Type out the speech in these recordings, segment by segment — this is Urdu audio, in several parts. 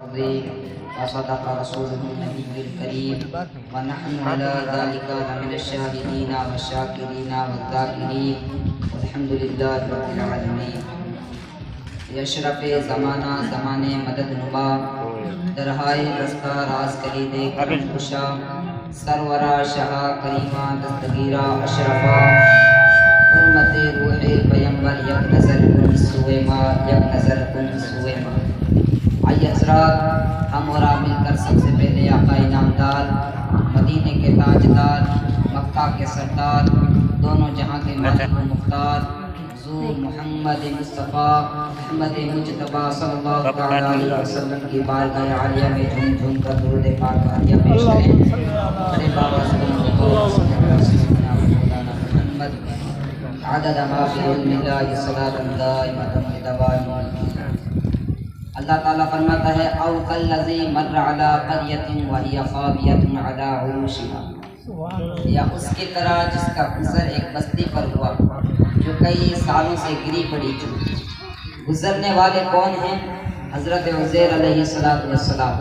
وصدق رسوله النبي الكريم ونحن على ذلك لمن الشاهدين والشاكرين والذاكرين والحمد لله رب العالمين. اشرف زمانہ زمانے مدد نما درہائے رستہ راز کلید کشا سرورا شاہ کریمہ دستگیرہ اشرفا حرمت روح پیمبر یک نظر کن سوئے ماں یک نظر کن سوئے ماں. آئیے حضرات، ہم اور آپ مل کر سب سے پہلے آقا انعامدار، مدینے کے تاجدار، مکہ کے سردار، دونوں جہاں کے مالک و مختار حضور محمد مصطفیٰ احمد مجتبیٰ صلی اللہ علیہ وسلم کی بارگاہ عالیہ میں جھوم جھوم کر درود پاک عالیہ پیش کریں. بڑے بابا محمد عدد ما فی علم اللہ صلاۃ دائمۃ متوالہ. اللہ تعالیٰ فرماتا ہے او کالذی مر علی قریۃ وہی خاویۃ علی عروشہا، یا اس کی طرح جس کا گزر ایک بستی پر ہوا جو کئی سالوں سے گری پڑی چکی. گزرنے والے کون ہیں؟ حضرت عزیر علیہ السلام.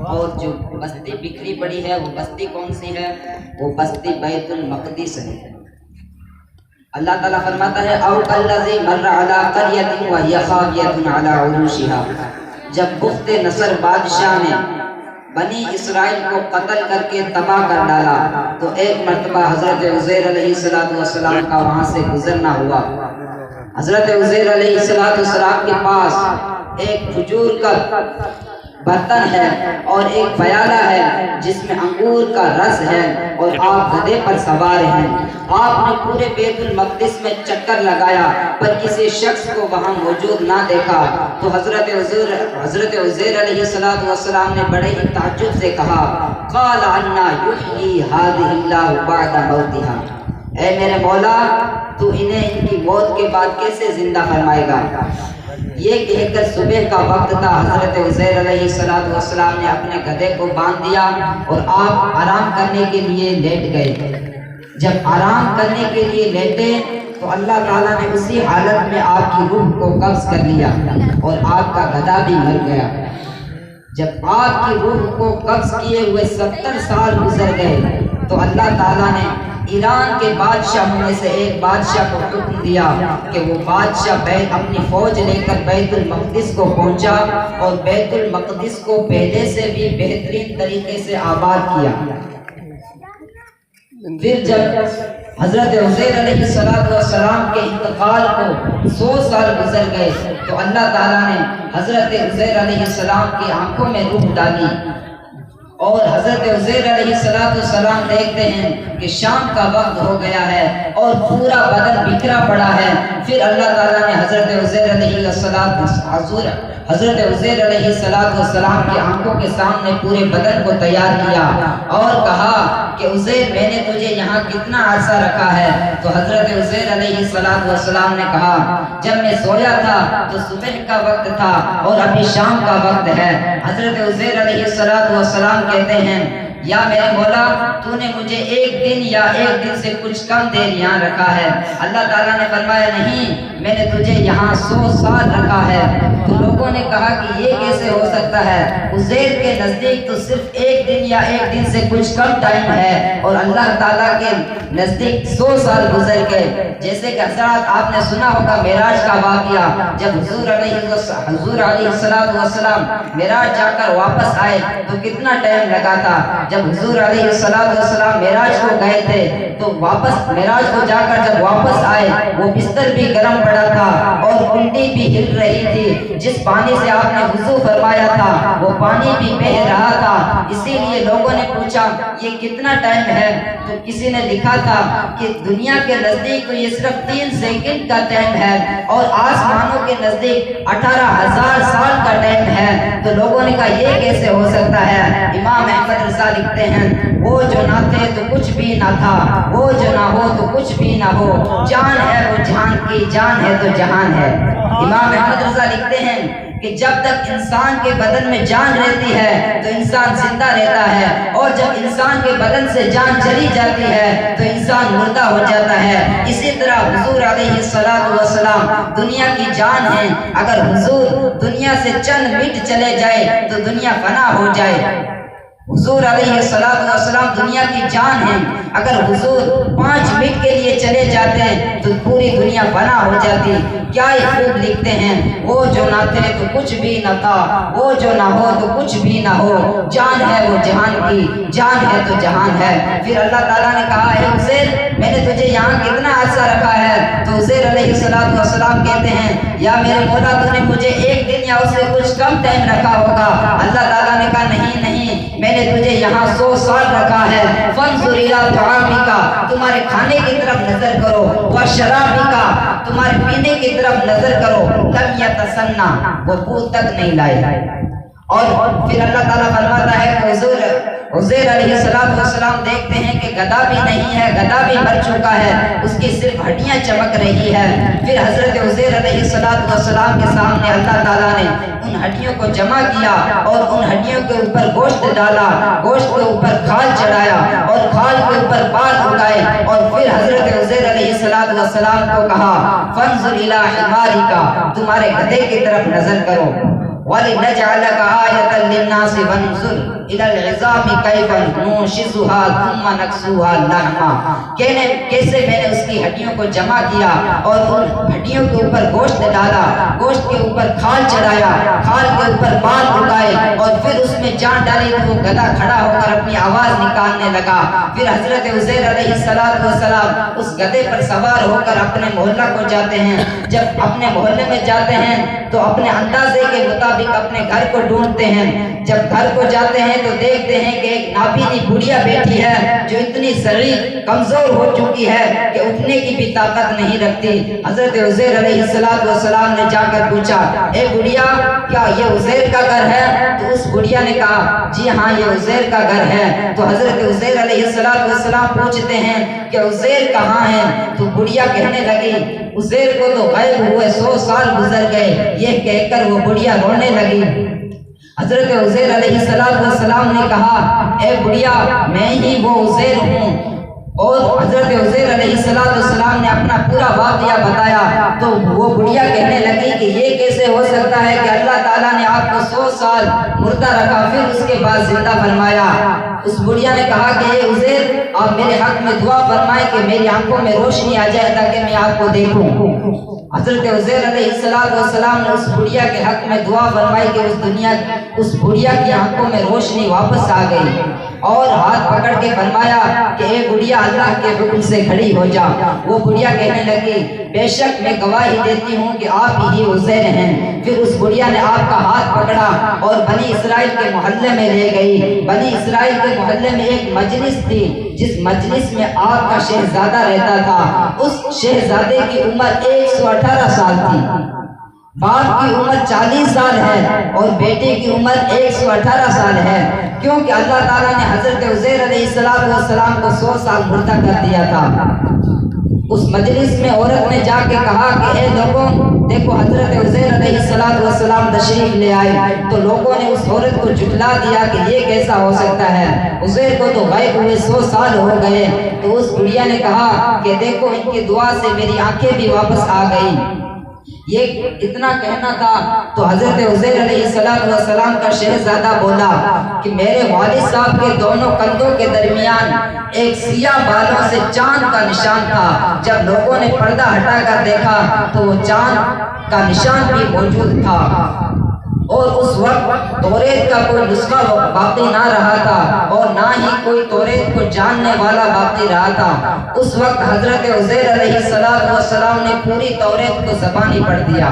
اور جو بستی بکھری پڑی ہے وہ بستی کون سی ہے؟ وہ بستی بیت المقدس ہے. اللہ تعالیٰ فرماتا ہے او کالذی مر علی قریۃ وہی خاویۃ علی عروشہا. جب بخت نصر بادشاہ نے بنی اسرائیل کو قتل کر کے تباہ کر ڈالا تو ایک مرتبہ حضرت عزیر علیہ السلام کا وہاں سے گزرنا ہوا. حضرت عزیر علیہ السلام کے پاس ایک کھجور کا برتن ہے اور ایک پیالہ ہے جس میں انگور کا رس ہے اور آپ گدھے پر سوار ہیں. آپ نے پورے بیت المقدس میں چکر لگایا پر کسی شخص کو وہاں موجود نہ دیکھا. تو حضرت عزیر علیہ السلام نے بڑے ہی تعجب سے کہا قال انا یحیی ھذہ اللہ بعد موتھا، اے میرے مولا تو انہیں ان کی موت کے بعد کیسے زندہ فرمائے گا. یہ کہہ کر صبح کا وقت تھا. حضرت عزیر علیہ السلام نے اپنے گدھے کو باندھ دیا اور آپ آرام کرنے کے لیے لیٹ گئے. جب آرام کرنے کے لیے لیٹے تو اللہ تعالیٰ نے اسی حالت میں آپ کی روح کو قبض کر لیا اور آپ کا گدھا بھی مر گیا. جب آپ کی روح کو قبض کیے ہوئے 70 سال گزر گئے تو اللہ تعالیٰ نے ایران کے بادشاہوں میں سے ایک بادشاہ کو حکم دیا کہ وہ بادشاہ اپنی فوج لے کر بیت المقدس کو پہنچا اور بیت المقدس کو پہلے سے بھی بہترین طریقے سے آباد کیا. پھر جب حضرت عزیر علیہ السلام کے انتقال کو 100 سال گزر گئے تو اللہ تعالیٰ نے حضرت عزیر علیہ السلام کی آنکھوں میں روح ڈالی اور حضرت عزیر علیہ السلام دیکھتے ہیں کہ شام کا وقت ہو گیا ہے اور پورا بدن بکھرا پڑا ہے. پھر اللہ تعالیٰ نے حضرت عزیر علیہ السلام کی آنکھوں کے سامنے پورے بدن کو تیار کیا اور کہا کہ عزیر میں نے تجھے یہاں کتنا عرصہ رکھا ہے؟ تو حضرت عزیر علیہ السلام نے کہا جب میں سویا تھا تو صبح کا وقت تھا اور ابھی شام کا وقت ہے. حضرت عزیر علیہ السلام کہتے ہیں یا میرے مولا تو نے مجھے ایک دن یا ایک دن سے کچھ کم دیر یہاں رکھا ہے. اللہ تعالیٰ نے فرمایا نہیں، میں نے تجھے یہاں 100 سال رکھا ہے. تو لوگوں نے کہا کہ یہ کیسے ہو سکتا ہے؟ عزیر کے نزدیک تو صرف ایک دن یا ایک دن سے کچھ کم ٹائم ہے اور اللہ تعالیٰ کے نزدیک 100 سال گزر گئے. جیسے کہ حضرات آپ نے سنا ہوگا معراج کا واقعہ، جب حضور علیہ السلام معراج جا کر واپس آئے تو کتنا ٹائم لگا تھا. جب حضور علیہ السلام معراج کو گئے تھے تو واپس معراج کو جا کر جب واپس آئے وہ بستر بھی گرم پڑا تھا اور کنڈی بھی ہل رہی تھی. جس پانی سے آپ نے وضو فرمایا تھا وہ پانی بھی بہہ رہا تھا. اسی لیے لوگوں نے پوچھا یہ کتنا ٹائم ہے؟ تو کسی نے لکھا تھا کہ دنیا کے نزدیک تو یہ صرف 3 سیکنڈ کا ٹائم ہے اور آسمانوں کے نزدیک 18,000 سال کا ٹائم ہے. تو لوگوں نے کہا یہ کیسے ہو سکتا ہے؟ امام احمد رضا لکھتے ہیں وہ جو نہ تھے تو کچھ بھی نہ تھا، وہ جو نہ ہو تو کچھ بھی نہ ہو، جان ہے وہ جہان کی، جان ہے تو جہان ہے. امام احمد رضا لکھتے ہیں کہ جب تک انسان کے بدن میں جان رہتی ہے تو انسان زندہ رہتا ہے، اور جب انسان کے بدن سے جان چلی جاتی ہے تو انسان مردہ ہو جاتا ہے۔ اسی طرح حضور علیہ الصلوۃ والسلام دنیا کی جان ہے، اگر حضور دنیا سے چند منٹ چلے جائے تو دنیا فنا ہو جائے۔ حضور علیہ السلام دنیا کی جان ہے، اگر حضور 5 منٹ کے لیے چلے جاتے ہیں تو پوری دنیا فنا ہو جاتی۔ کیا خوب لکھتے ہیں، وہ جو نہ تھے تو کچھ بھی نہ تھا، وہ جو نہ ہو تو کچھ بھی نہ ہو، جان ہے وہ جہان کی، جان ہے تو جہان ہے۔ پھر اللہ تعالیٰ نے کہا، اے عزیر میں نے تجھے یہاں کتنا عرصہ رکھا ہے؟ تو عزیر علیہ السلام کہتے ہیں، یا میرے مولا تو نے مجھے 1 دن یا اس سے کچھ کم ٹائم رکھا ہوگا۔ اللہ تعالیٰ نے کہا، نہیں میں نے تجھے یہاں 100 سال رکھا ہے۔ فانظر الی طعامک، تمہارے کھانے کی طرف نظر کرو، وشرابک، تمہارے پینے کی طرف نظر کرو، لم یتسنہ، وہ بو تک نہیں لائے۔ اور پھر اللہ تعالیٰ فرماتا ہے کہ عزیر علیہ السلام دیکھتے ہیں کہ گدھا بھی نہیں ہے، گدھا بھی مر چکا ہے، اس کی صرف ہڈیاں چمک رہی ہے۔ پھر حضرت عزیر علیہ السلام کے سامنے اللہ تعالیٰ نے ان ہڈیوں کو جمع کیا اور ان ہڈیوں کے اوپر گوشت ڈالا، گوشت کے اوپر کھال چڑھایا اور کھال کے اوپر بال اگائے، اور پھر حضرت عزیر علیہ السلام کو کہا، فانظر الی حمارک، تمہارے گدھے کی طرف نظر کرو، وَلِنَجْعَلَكَ آیَةً لِلنَّاسِ وَانظُرْ إِلَى الْعِظَامِ كَيْفَ نُنشِزُهَا ثُمَّ نَكْسُوهَا لَحْمًا، کیسے میں نے اس کی ہڈیوں کو جمع کیا اور ان ہڈیوں کے اوپر گوشت ڈالا، گوشت کے اوپر کھال چڑھایا، کھال کے اوپر بال اگائے، اور پھر اس میں جان ڈالی تو وہ گدھا کھڑا ہو کر اپنی آواز نکالنے لگا۔ پھر حضرت عزیر علیہ السلام اس گدھے پر سوار ہو کر اپنے محلہ کو جاتے ہیں۔ جب اپنے محلے میں جاتے ہیں تو اپنے اندازے کے مطابق اپنے گھر کو ڈھونڈتے ہیں۔ جب گھر کو جاتے ہیں تو دیکھتے ہیں کہ ایک نابینی بڑھیا بیٹھی ہے جو اتنی ضعیف کمزور ہو چکی ہے کہ اٹھنے کی بھی طاقت نہیں رکھتی۔ حضرت عزیر علیہ السلام نے جا کر پوچھا، اے بڑھیا کیا یہ عزیر کا گھر ہے؟ تو اس بڑھیا نے کہا، جی ہاں یہ عزیر کا گھر ہے۔ تو حضرت عزیر علیہ السلام پوچھتے ہیں کہ عزیر کہاں ہے؟ تو بڑھیا کہنے لگی، عزیر کو تو غائب ہوئے 100 سال گزر گئے۔ یہ کہہ کر وہ بڑھیا رونے لگی۔ حضرت عزیر علیہ السلام نے کہا، اے بڑھیا میں ہی وہ عزیر ہوں۔ اور حضرت عزیر علیہ السلام نے اپنا پورا واقعہ بتایا تو وہ بڑھیا کہنے لگی کہ یہ کیسے ہو سکتا ہے کہ اللہ تعالیٰ نے آپ کو 100 سال مردہ رکھا پھر اس کے بعد زندہ فرمایا۔ اس بڑھیا نے کہا کہ اے عزیر آپ میرے حق میں دعا فرمائیں کہ میری آنکھوں میں روشنی آ جائے تاکہ میں آپ کو دیکھوں۔ حضرت عزیر علیہ السلام نے اس بڑھیا کے حق میں دعا فرمائی کہ اس بڑھیا کی آنکھوں میں روشنی واپس آ گئی، اور ہاتھ پکڑ کے فرمایا کہ اے بڑھیا اللہ کے حکم سے کھڑی ہو جا۔ وہ بڑھیا کہنے لگی، بے شک میں گواہی دیتی ہوں کہ آپ ہی عزیر ہیں۔ پھر اس بڑھیا نے آپ کا ہاتھ پکڑا اور بنی اسرائیل کے محلے میں لے گئی۔ بنی اسرائیل کے محلے میں ایک مجلس تھی جس مجلس میں آپ کا شہزادہ رہتا تھا۔ اس شہزادے کی عمر 118 سال تھی۔ باپ کی عمر 40 سال ہے اور بیٹے کی عمر 118 سال ہے، کیونکہ اللہ تعالیٰ نے حضرت عزیر علیہ السلام کو 100 سال مردہ کر دیا تھا۔ اس مجلس میں عورت نے جا کے کہا کہ اے لوگوں دیکھو حضرت عزیر علیہ السلام تشریف لے آئے۔ تو لوگوں نے اس عورت کو جھٹلا دیا کہ یہ کیسا ہو سکتا ہے، عزیر کو تو غائب ہوئے 100 سال ہو گئے۔ تو اس بڑھیا نے کہا کہ دیکھو ان کی دعا سے میری آنکھیں بھی واپس آ گئیں۔ یہ اتنا کہنا تھا تو حضرت عزیر علیہ السلام کا شہزادہ بولا کہ میرے والد صاحب کے دونوں کندھوں کے درمیان ایک سیاہ بالوں سے چاند کا نشان تھا۔ جب لوگوں نے پردہ ہٹا کر دیکھا تو وہ چاند کا نشان بھی موجود تھا، اور اس وقت توریت کا کوئی نسخہ باقی نہ رہا تھا اور نہ ہی کوئی توریت کو جاننے والا باقی رہا تھا۔ اس وقت حضرت عزیر علیہ السلام نے پوری توریت کو زبانی پڑھ دیا،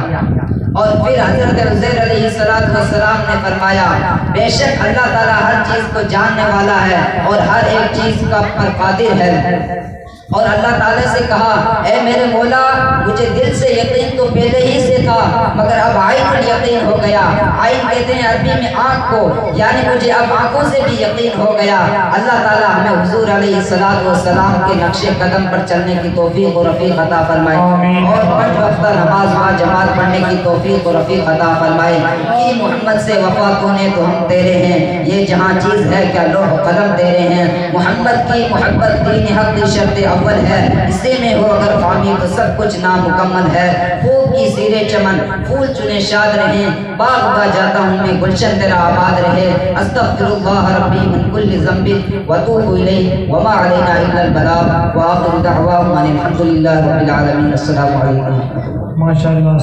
اور پھر حضرت عزیر علیہ السلام نے فرمایا، بے شک اللہ تعالیٰ ہر چیز کو جاننے والا ہے اور ہر ایک چیز کا پر قادر ہے۔ اور اللہ تعالیٰ سے کہا اے میرے مولا مجھے دل سے یقین تو پہلے ہی سے تھا مگر اب عین الیقین ہو گیا. عین کہتے ہیں عربی میں آنکھ کو، یعنی مجھے اب آنکھوں سے بھی یقین ہو گیا. اللہ تعالیٰ ہمیں حضور علیہ السلام کے نقش قدم پر چلنے کی توفیق و رفیق عطا فرمائے اور 5 وقت نماز با جماعت پڑھنے کی توفیق و رفیق عطا فرمائے. کہ محمد سے وفا کونے تو ہم تیرے ہیں، یہ جہاں چیز ہے کیا لوح قلم تیرے ہیں. محمد کی محبت دین حق کی شرط اول ہے، اسے میں ہو اگر خامی تو سب کچھ نامکمل ہے. خوب کی زیرے چمن پھول چنے شاد رہیں، باغ با جاتا ہوں میں گلشن تیرا آباد رہے. استغفر اللہ ربی من کل ذنب واتوب الیہ وما علینا الا البلاغ وآخر دعواہم ان الحمد للہ رب العالمین. السلام علیکم. ماشاءاللہ.